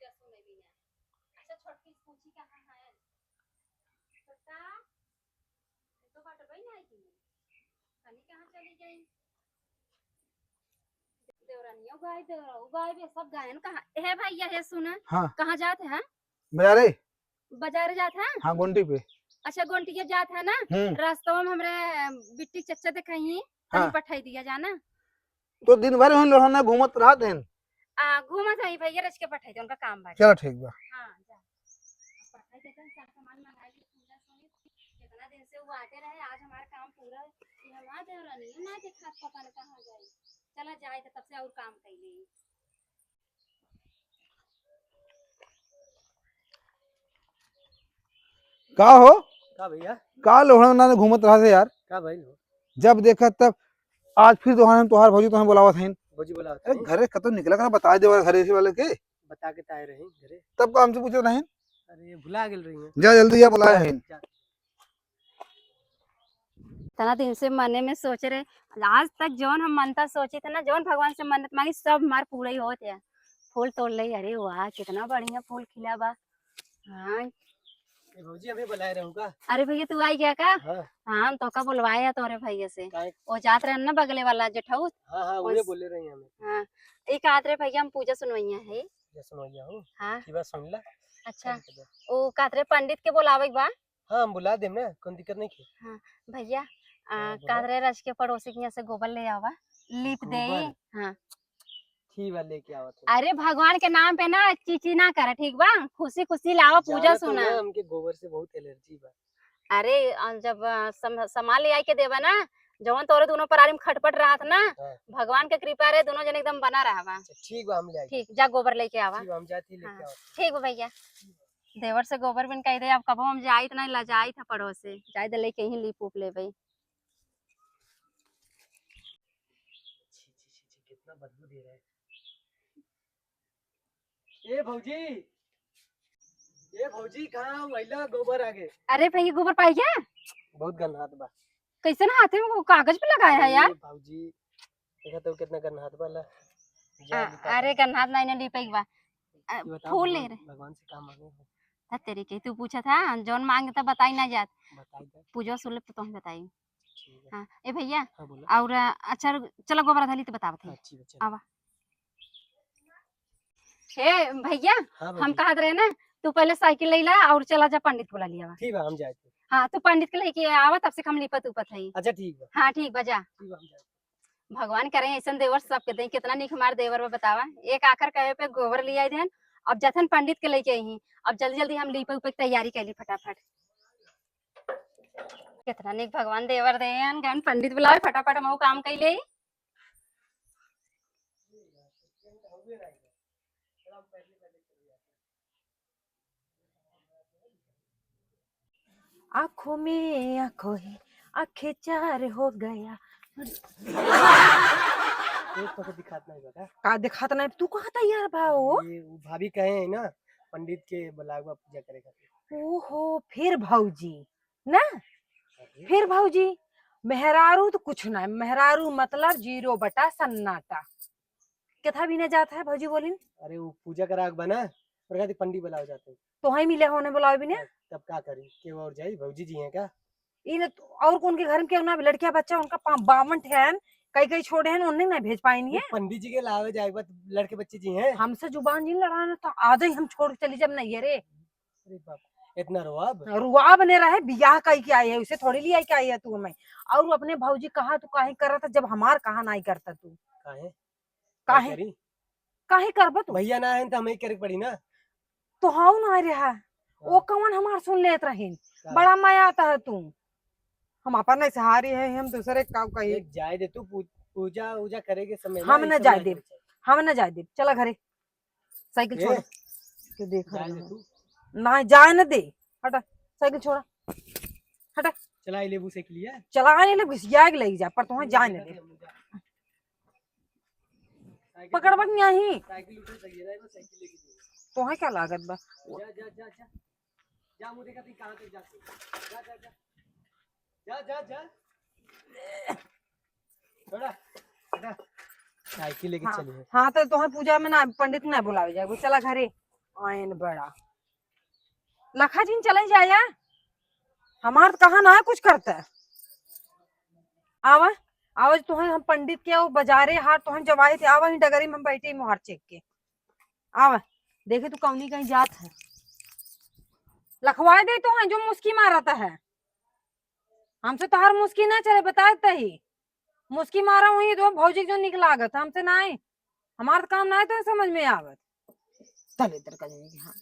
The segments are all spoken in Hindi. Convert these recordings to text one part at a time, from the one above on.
पूजा सुने भी ना। अच्छा छोटकी पूछी कहाँ है छोटा तो बाट भाई ना आई थी कनी कहाँ चली गई देवरानियों गाय देवराऊ गाय भी सब गायन कहाँ है भैया है सुना हाँ कहाँ जाते हैं बाजारे बाजार जाते हैं हाँ गोंटी पे अच्छा गोंटिया जात है ना रास्ता में हमरे बिट्टी चच्चा देखा ही हाँ तनी पठाई दिया जाना तो दिन भर हम लोग ना घूमत रहत हैं घूमत है भैया रच के पठाई दे उनका काम बाकी चलो ठीक बा हाँ जा पठाई दे कर सामान मंगाई पूजा सुनी कितना दिन से वो आते रहे आज हमारा काम पूरा ये हम आ देवरानी ना देखा पता नहीं कहाँ गई चला जाए तो तब से और काम कैली का हो का भैया का लोहड़ा ना घूमत रहा थे यार का भाई जब देखा तब आज फिर तोहार भौजी तुम्हें बुलावत हैं भौजी बोला अरे घरे कतो निकला कर बता दे घरे से वाले के बता के ताए रही घरे तब का हमसे पूछे नहीं अरे भुला गेल रही है जा जल्दी जा बुलाए हैं इतना दिन से मने में सोच रहे आज तक जौन हम मनता सोचे थे ना जौन भगवान से मन्नत मांगी सब हमार पूरा ही होते है फूल तोड़ ले अरे वाह कितना बढ़िया फूल खिला बा हाँ भौजी हमें बुलाए रहूंगा अरे भैया तू आई क्या का हाँ हाँ तो का बुलवाया तोरे भैया से काहे? वो जात रहे ना बगले वाला जेठाऊ हाँ हाँ उन्हें बोले रही हमें हाँ एक आत रहे भैया हम पूजा सुनवैया है ये सुनवाइया हूँ हाँ की बात सुन ला अच्छा वो कातरे पंडित के बुलावे बा हाँ हम बुला दे ना कोई दिक्कत नहीं की हाँ भैया हाँ, बोला। कातरे रच के पड़ोसी के यहाँ से गोबर ले आवा लीप दे गोबर? हाँ ठीक बा लेके आवत अरे भगवान के नाम पे ना चीची ना करे ठीक बा खुशी खुशी लावा पूजा सुना हमके गोबर से बहुत एलर्जी बा अरे जब सामान ले आई के देवा ना जवन तोरे दोनों पर आरिम खटपट रहा था ना हाँ। भगवान के कृपा रे दोनों जन एकदम बना रहा बा ठीक बा हम ले आई ठीक जा गोबर लेके आवा ठीक बा हम जाती लेके हाँ, आवत ठीक बा भैया देवर से गोबर बिन कह दे अब कबो हम जाई तो नहीं लजाई था पड़ोस से जाई दे लेके ही लीप उप ले भाई कितना बदबू दे रहा है ए भौजी कहाँ वैला गोबर आ गए अरे भैया गोबर पाई क्या बहुत गंदा बा कैसे ना हाथे में वो कागज पे लगाया है यार भौजी देखा तो कितना गंदा वाला अरे गन्हात नहीं ना लीपे बा फूल ले रहे भगवान से काम मांगे था तेरे के तू पूछा था जौन मांगे तो बताई ना जात बताई दे पूजा सुन ले तो तुम बताई ठीक है हाँ ए भैया हाँ बोला और अच्छा चलो गोबर धाली तो बतावत है अच्छी बच्चा आवा हे भैया हाँ हम कहा रहे ना तू पहले साइकिल ले ला और चला जा पंडित बुला लिया ठीक है हम जाए हाँ तू पंडित के लेके आवा तब से हम लिपत उपत है अच्छा ठीक है हाँ ठीक बजा ठीक है हम जाए भगवान करे ऐसा देवर सबके दे कितना निक हमार देवर में बतावा एक आखिर कहे पे गोबर ले आई देन अब जथन पंडित के लेके आई अब जल्दी जल्दी हम लिपे उपे तैयारी कैली फटाफट कितना निक भगवान देवर दे गन पंडित बुलावे फटाफट हम काम कैले आँखों में आँखों है आँखें चार हो गया एक तो दिखाता नहीं बता का दिखात नहीं तू कहा था यार भाऊ ये वो भाभी कहे हैं ना पंडित के बुलावा पूजा करेगा ओहो फिर भौजी ना फिर भौजी मेहरारू तो कुछ ना मेहरारू मतलब 0/सन्नाटा कथा भी ना जाता है भौजी बोली अरे वो पूजा करा बना और कहते पंडित बुलाओ जाते हैं तो ही मिले होने बुलाओ भी ना तब क्या करी के और जाई भौजी जी हैं क्या इन और कौन के घर में क्यों ना लड़कियां बच्चा उनका 52 ठहन कई कई छोड़े हैं उन्हें ना भेज पाएंगे पंडित जी के लावे जाएगा लड़के बच्चे जी हैं हमसे जुबान जी लड़ाना तो आज ही हम छोड़ के चली जब नहीं है रे अरे बाप इतना रुआब रुआ बने रहे बियाह कई के आई है उसे थोड़ी लिया के आई है तू हमें और अपने भौजी कहा तू काहे कर था जब हमार कहा नहीं करता तू काहे काहे काहे करबा तू भैया ना है तो हमें करे पड़ी ना तो हाउ ना रहा वो कौन हमार सुन लेत रही बड़ा माया आता है तू हम अपन नहीं सहारी है हम दूसरे काम कही जाए दे तू पूजा उजा करेगे समय हम न जाए दे हम न जाए दे चला घरे साइकिल छोड़ के देख ना जाए न दे हटा साइकिल छोड़ा हटा चला लेबू से के लिए चला ले घुसिया के ले जा पर तुम्हें जाए न दे पकड़बक नहीं साइकिल उठे चाहिए ना साइकिल लेके तुम्हें क्या लागत बा जा जा जा जा जा मुझे कहती कहां तक जाती जा जा जा जा जा जा थोड़ा हटा साइकिल लेके चलिए हाँ तो तुम्हें पूजा में ना पंडित ना बुलावे जाए चला घरे आयन बड़ा लखा जी चले जाया हमार तो कहा ना है कुछ करता है। आवा आवाज तुहे हम पंडित के वो बाजारे हार तुहे जवाई थे आवा ही डगरी में हम बैठे मुहार चेक के आवा देखे तू कौनी कहीं जात है लखवा दे तो है जो मुस्की मारता है हमसे तो हर मुस्की ना चले बताते ही मुस्की मारा हुई तो भौजी जो निकला लागत हमसे ना है हमारा काम ना है तो समझ में आवत चल इधर का जिंदगी हाँ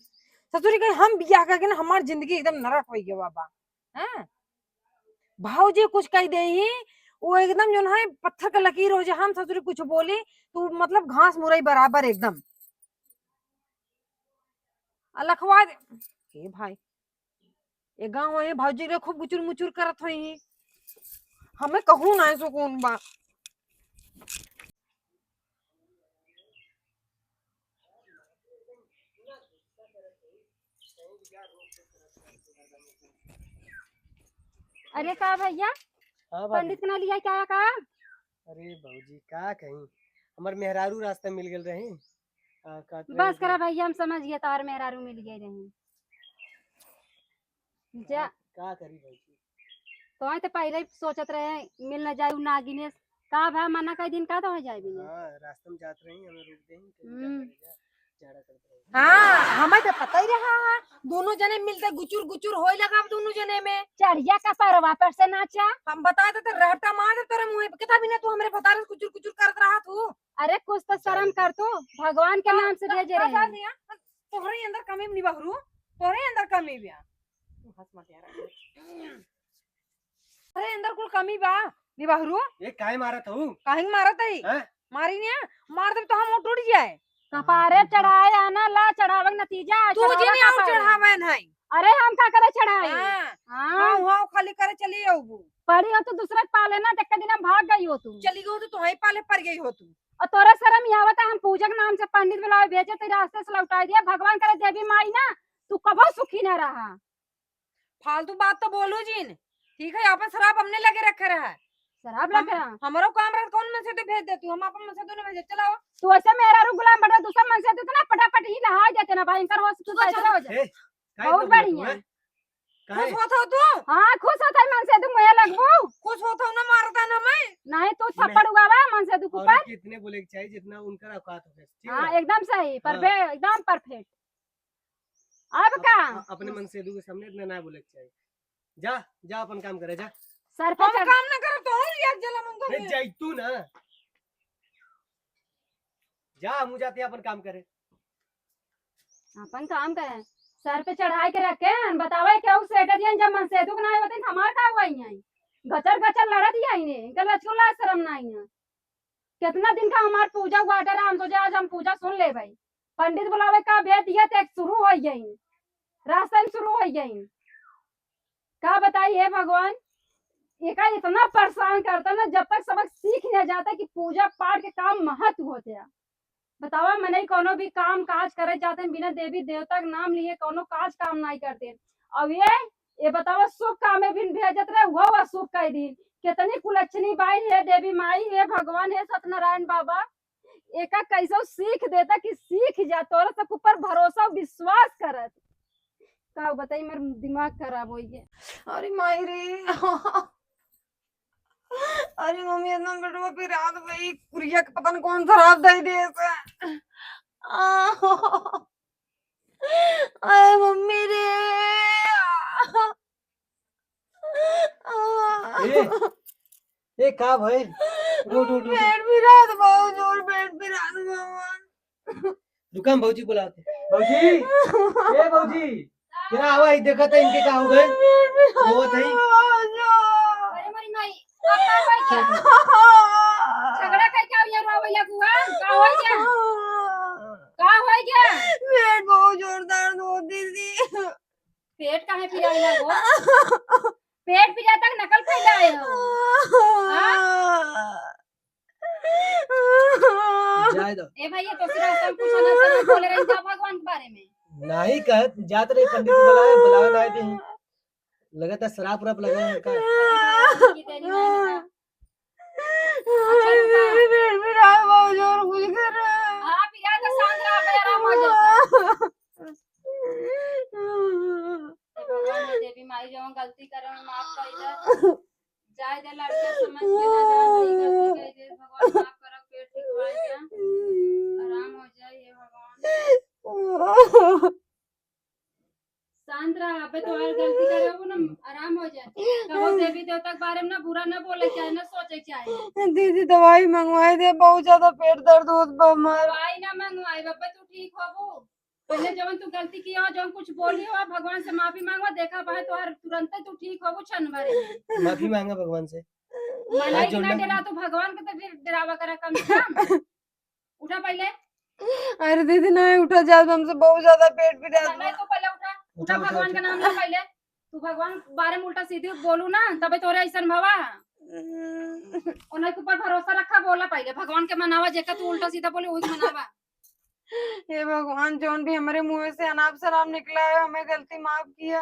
ससुरी कहीं हम बियाह करके ना हमारी जिंदगी एकदम नरक हो गया बाबा हैं भाऊजी कुछ कह दे ही वो एकदम जो है पत्थर का लकीर हो जाए हम ससुरी कुछ बोली तो मतलब घास मुरई बराबर एकदम लखवा दे हे भाई ये गाँव है भाऊजी रे खूब गुचुर मुचुर करत हुई हमें कहूँ ना सुकून बा अरे का भैया हाँ भाभी। पंडित के ना लिया क्या का अरे भौजी का कहीं हमार मेहरारू रास्ते मिल गए रहे बस करा भैया हम समझ गए तार मेहरारू मिल गए रही जा का करी भौजी। तो तो पहले ही सोचत रहे मिल न जाए नागिने का भा मना कई दिन का तो हो जाए बिना हाँ रास्ते में जात रही हमें रुक दे झाड़ा करते रहे। हाँ हमें तो पता ही रहा है दोनों जने मिलते गुचुर गुचुर होए लगा अब दोनों जने में चढ़िया का परवा पर से नाचा हम बता देते रहटा मार दे तेरे मुंह पे कितना भी ना तू हमरे बता रहे कुचुर कुचुर करत रहा तू अरे कुछ तो शर्म कर तू भगवान के नाम से भेजे रहे हैं। तोहरे अंदर कमी नहीं बहरू तोहरे अंदर कमी बा तू हंस मत यार अरे अंदर कुल कमी बा नहीं बहरू ये काहे मारत हूँ काहे मारत है हैं? मारी ने मार दे तो हम टूट जाए कपारे चढ़ाए आना ला चढ़ावे के नतीजा तू चढ़ावा जी ने और कपारे। चढ़ावन है अरे हम का करे चढ़ाए हां हाँ हां हां खाली करे चली आऊ पड़ी हो तो दूसरे के पाले ना देख के दिन हम भाग गई हो तू चली गई तो तुम्हारे पाले पड़ गई हो तू और तोरा शर्म ही आवता हम पूजा के नाम से पंडित बुलावे भेजे तेरे रास्ते से लौटा दिया भगवान करे देवी माई ना तू कबो सुखी न रहा फालतू बात तो बोलू जीन ठीक है अपन शराब हमने लगे रखे रहा है शराब लगा हमारो काम रहा कौन में से तो भेज दे तू हम अपन में से तो नहीं भेज चलाओ तू ऐसे मेरा रू गुलाम बड़ा दूसरा मन से तू ना फटाफट ही नहा देते ना भयंकर हो तू कैसे हो जाए बहुत बढ़िया खुश होता हो तू हाँ खुश होता है मन से तू मुझे लगबू खुश होता हूं ना मारता ना मैं नहीं तू थप्पड़ उगावा मन से तू ऊपर कितने बोले के चाहिए जितना उनका औकात हो ठीक हाँ है एकदम सही परफेक्ट एकदम परफेक्ट अब का अपने मन से के सामने इतना ना बोले के चाहिए जा जा अपन काम करे जा सर पे हम चढ़ काम ना करो तो हम एक जला मंगो नहीं जाई तू ना जा मुझे जाते अपन काम करे अपन काम करे सर पे चढ़ाई के रखे बतावे क्या उस सेटरियन जब मन से तू ना होते हमार का हुआ ही गचर गचर लड़त ही आई ने इनका रसगुल्ला शर्म ना आई कितना दिन का हमार पूजा हुआ हम सोचे आज हम पूजा सुन ले भाई पंडित बुलावे का भेद दिया तो शुरू हो गई रास्ता में शुरू हो गई का बताइए भगवान एक इतना परेशान करता ना जब तक सबक सीख नहीं जाता कि पूजा पाठ के काम महत्व होते हैं बतावा मैंने कोनो भी काम काज करे जाते हैं बिना देवी देवता का नाम लिए कोनो काज काम नहीं करते अब ये बतावा शुभ काम में भी भेजत रहे हुआ हुआ शुभ कह दिन कितनी कुलक्षणी बाई है देवी माई है भगवान है सत्यनारायण बाबा एक कैसे सीख देता कि सीख जा तोरा सब ऊपर भरोसा विश्वास करत का बताई मेरा दिमाग खराब हो गया अरे माई रे अरे मम्मी इतना बेटवा पे रात भाई कुरिया का पता नहीं कौन सा रात दे दे ऐसे अरे मम्मी रे ए का भाई पेट भी रात बहुत जोर पेट भी रात भगवान दुकान भौजी बुलाते भौजी ए भौजी क्या हुआ ही देखा था इनके का हो गए वो थे अरे मरी माई झगड़ा कई क्या हुआ रोवैया गुआ का हो गया का हो गया पेट बहुत जोरदार होती थी पेट काहे पिराइला गो पेट पिरा तक नकल फैलाए हो जाए दो ए भैया तो सिर्फ हम पूछो ना सब बोले रही था भगवान के बारे में नहीं कहत जात रही पंडित बुलाए बुलावे ना आए थे लगा था शराब रप लगा है का की तेरी मां मेरा बहुत जोर कुछ कर रहा है हां पिया तो शांत रहा पे आराम हो जाता के ना जान भाई गलती कह दे भगवान माफ करो पेट ठीक जा आराम हो जाए ये भगवान शांत रहा अबे तो और गलती करे वो ना आराम हो जाए कहो देवी देवता के बारे में ना बुरा ना बोले चाहे ना सोचे चाहे दीदी दवाई मंगवाई दे, बहुत ज्यादा पेट दर्द होत बा हमार। दवाई ना मंगवाए बब्बे तू ठीक हो वो पहले जब तू गलती किया हो जब कुछ बोली हो भगवान से माफी मांगवा देखा भाई तो हर तुरंत तू ठीक हो वो क्षण भरे में माफी मांगा भगवान से। मलाई जोड़ ना लो। डरा तो भगवान को तो डरावा करा कम से कम उठा पहले अरे दीदी नहीं उठा जात, हमसे बहुत ज्यादा पेट पीड़ा नहीं तो पहले उठा उठा उठा, भगवान उठा। का नाम ला पहले तू भगवान बारे में उल्टा सीधी बोलू ना तबे तोरे ऐसन भवा उन्हें के ऊपर भरोसा रखा बोला पहले भगवान के मनावा जेका तू उल्टा सीधा बोले वही मनावा हे भगवान, जोन भी हमारे मुंह से अनाप शराब निकला है हमें गलती माफ किया।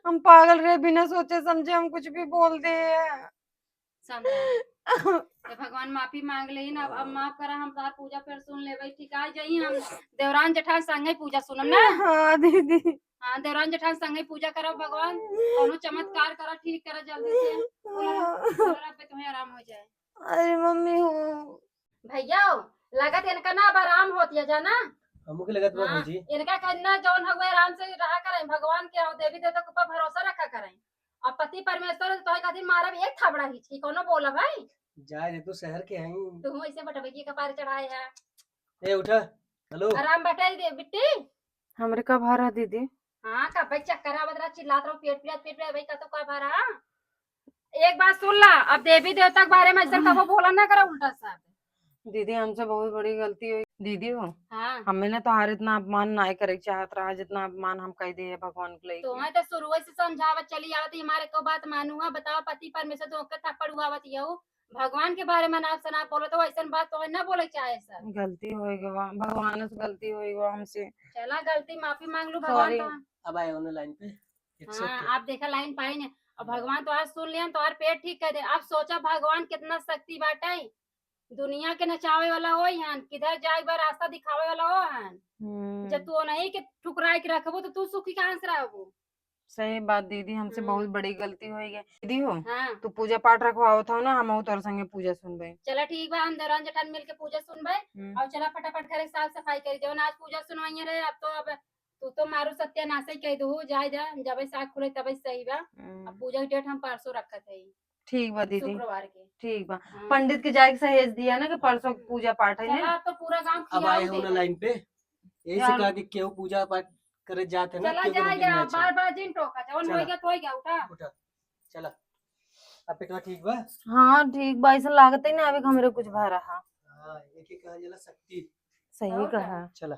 हम पागल रहे, बिना सोचे समझे हम कुछ भी बोल दे। समझा ये भगवान माफी मांग ले ना अब माफ करा हम तार पूजा फिर सुन ले भाई ठीक आ जाई हम देवरान जेठान संगे पूजा सुनम ना हाँ दीदी। हाँ देवरान जेठान संगे पूजा करब भगवान कोनो चमत्कार करा ठीक करा जल्दी से बोला पे तुम्हें आराम हो जाए अरे मम्मी हो भैया लागत इनका ना अब आराम होती है जाना हमको लगा था हाँ, भौजी। इनका कहना जौन हुए आराम से रहा करें भगवान के और देवी देवता के ऊपर भरोसा रखा करें अब पति परमेश्वर तो खातिर मारब एक थाबड़ा ही कोनो बोला भाई जाए रे, तू शहर के हैं। तुम ऐसे बटबैया का पार चढ़ाए है ए उठा। हेलो। आराम बैठे दे बिट्टी हमरे कब आ रहा दीदी? हाँ का भाई चक्कर आवत रहा चिल्लात रहो पेट पीड़ा भाई का तो का भरा एक बात सुन ला अब देवी देवता के बारे में ऐसा कबो बोला ना करा उल्टा सा दीदी हमसे बहुत बड़ी गलती हुई दीदी हो। हाँ हमें ना तुम्हारे इतना अपमान ना करे चाहत रहा जितना अपमान हम कह दिए भगवान के लिए। तुम्हें तो शुरू से समझावत चली आवत हमारे को बात मानूंगा बताओ पति परमेश्वर तो के थप्पड़ हुआवत यहू भगवान के बारे में नाप सना बोलो तो ऐसा बात तो ना बोले चाहे सर गलती होएगी भगवान से गलती होएगी हमसे। चला गलती माफी मांग लू भगवान Sorry. तो अब आए ऑनलाइन पे accept हाँ है। आप देखा लाइन पाई ने और भगवान तो आज सुन लिया तो और पेट ठीक कर दे आप सोचा भगवान कितना शक्ति बाटे दुनिया के नचावे वाला हो हन किधर जाए बार रास्ता दिखावे वाला हो हन जब तू नहीं के ठुकराए के रखबो तो तू सुखी कहां से रहबो सही बात दीदी, हमसे बहुत बड़ी गलती हो गई दीदी हो। हाँ तू पूजा पाठ रखवाओ था ना, हम तोर संगे पूजा सुनबे। चला ठीक बा हम दौरान जठान मिल के पूजा सुनबे और चला फटाफट करे साफ सफाई करी जवन आज पूजा सुनवाइए रहे अब तू तो मारू सत्यानाश ही कह दू जाए जा जब साग खुले तब सही बा अब पूजा की डेट हम परसों रखत है ठीक बा दीदी, शुक्रवार के ठीक बा। हाँ। पंडित के जाके सहेज दिया ना कि परसों पूजा पाठ है चला ना। अब तो पूरा गांव अब आए खियाओ ऑनलाइन पे यही से कहा कि केहू पूजा पाठ करे जाते ना चला केहू जाए रोटी जा ना बार बार जिन टोका जवन चला। हो गया तो हो गया उठा उठा चला। अब पेटवा ठीक बा। हाँ ठीक बा, ऐसा लागत है ना अभी हमरे कुछ भा रहा। हाँ एक एक कहा जला शक्ति। सही और क्या? कहा। चला।